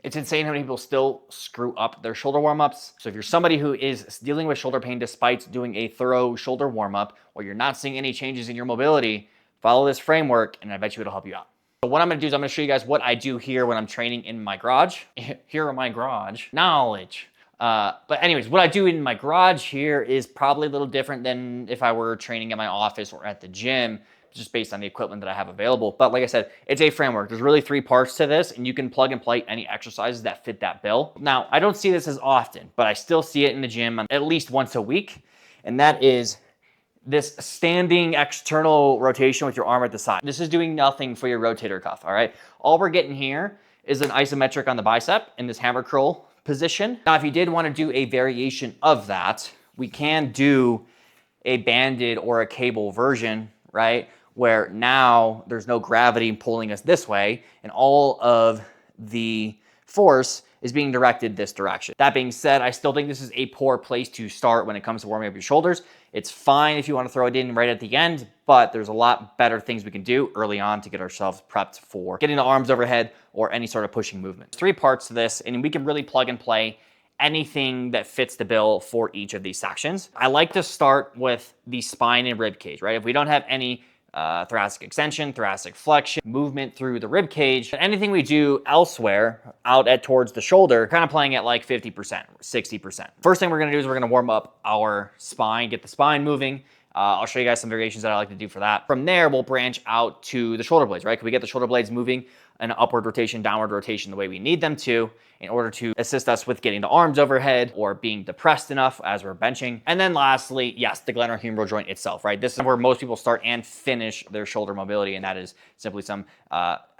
It's insane how many people still screw up their shoulder warm-ups. So if you're somebody who is dealing with shoulder pain despite doing a thorough shoulder warm-up, or you're not seeing any changes in your mobility, follow this framework and I bet you it'll help you out. So what I'm gonna do is I'm gonna show you guys what I do here when I'm training in my garage. Here in my garage, knowledge. But anyways, what I do in my garage here is probably a little different than if I were training at my office or at the gym, just based on the equipment that I have available. But like I said, it's a framework. There's really 3 parts to this, and you can plug and play any exercises that fit that bill. Now, I don't see this as often, but I still see it in the gym at least once a week, and that is this standing external rotation with your arm at the side. This is doing nothing for your rotator cuff, all right? All we're getting here is an isometric on the bicep in this hammer curl position. Now, if you did want to do a variation of that, we can do a banded or a cable version, right? Where now there's no gravity pulling us this way and all of the force is being directed this direction. That being said, I still think this is a poor place to start when it comes to warming up your shoulders. It's fine if you want to throw it in right at the end, but there's a lot better things we can do early on to get ourselves prepped for getting the arms overhead or any sort of pushing movement. 3 parts to this, and we can really plug and play anything that fits the bill for each of these sections. I like to start with the spine and rib cage, right? If we don't have any thoracic extension, thoracic flexion, movement through the rib cage. Anything we do elsewhere out at towards the shoulder, kind of playing at like 50%, 60%. First thing we're gonna do is we're gonna warm up our spine, get the spine moving. I'll show you guys some variations that I like to do for that. From there, we'll branch out to the shoulder blades, right? Can we get the shoulder blades moving an upward rotation, downward rotation the way we need them to in order to assist us with getting the arms overhead or being depressed enough as we're benching. And then lastly, yes, the glenohumeral joint itself, right? This is where most people start and finish their shoulder mobility, and that is simply some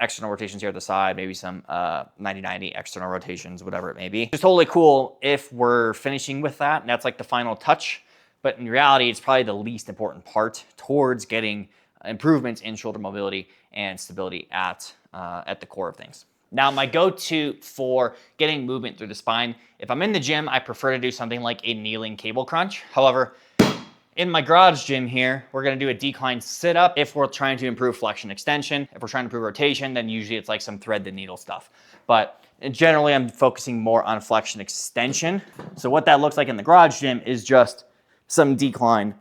external rotations here at the side, maybe some 90-90 external rotations, whatever it may be. It's totally cool if we're finishing with that, and that's like the final touch. But in reality, it's probably the least important part towards getting improvements in shoulder mobility and stability at the core of things. Now, my go-to for getting movement through the spine, if I'm in the gym, I prefer to do something like a kneeling cable crunch. However, in my garage gym here, we're gonna do a decline sit-up if we're trying to improve flexion extension. If we're trying to improve rotation, then usually it's like some thread the needle stuff. But generally, I'm focusing more on flexion extension. So what that looks like in the garage gym is just some decline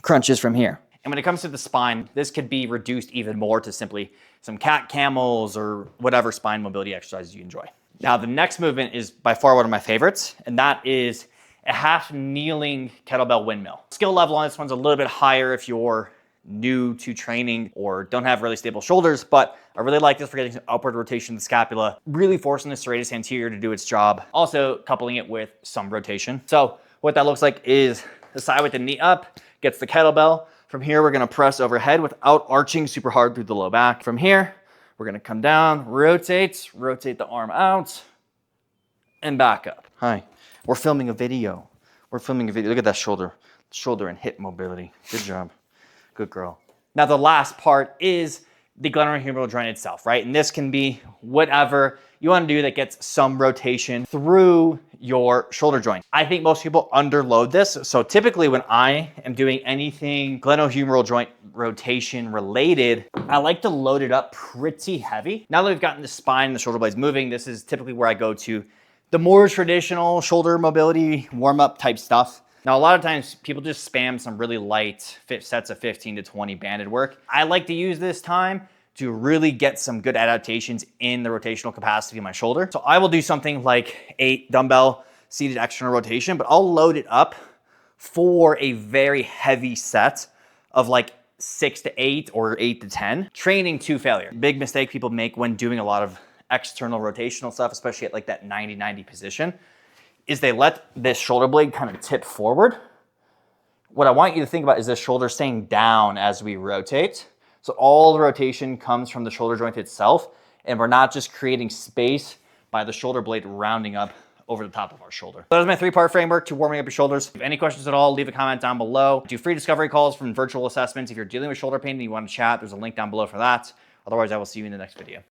crunches from here. And when it comes to the spine, this could be reduced even more to simply some cat camels or whatever spine mobility exercises you enjoy. Now, the next movement is by far one of my favorites, and that is a half kneeling kettlebell windmill. Skill level on this one's a little bit higher if you're new to training or don't have really stable shoulders, but I really like this for getting some upward rotation of the scapula, really forcing the serratus anterior to do its job, also coupling it with some rotation. So what that looks like is the side with the knee up, gets the kettlebell. From here, we're gonna press overhead without arching super hard through the low back. From here, we're gonna come down, rotate the arm out, and back up. Hi, we're filming a video. We're filming a video. Look at that shoulder and hip mobility. Good job, good girl. Now, the last part is the glenohumeral joint itself, right? And this can be whatever you want to do that gets some rotation through your shoulder joint. I think most people underload this. So typically when I am doing anything glenohumeral joint rotation related, I like to load it up pretty heavy. Now that we've gotten the spine and the shoulder blades moving, this is typically where I go to the more traditional shoulder mobility warm-up type stuff. Now, a lot of times people just spam some really light sets of 15 to 20 banded work. I like to use this time to really get some good adaptations in the rotational capacity of my shoulder. So I will do something like a dumbbell seated external rotation, but I'll load it up for a very heavy set of like 6 to 8 or 8 to 10, training to failure. Big mistake people make when doing a lot of external rotational stuff, especially at like that 90-90 position, is they let this shoulder blade kind of tip forward. What I want you to think about is this shoulder staying down as we rotate. So all the rotation comes from the shoulder joint itself, and we're not just creating space by the shoulder blade rounding up over the top of our shoulder. So that's my 3-part framework to warming up your shoulders. If you have any questions at all, leave a comment down below. Do free discovery calls from virtual assessments. If you're dealing with shoulder pain and you want to chat, there's a link down below for that. Otherwise, I will see you in the next video.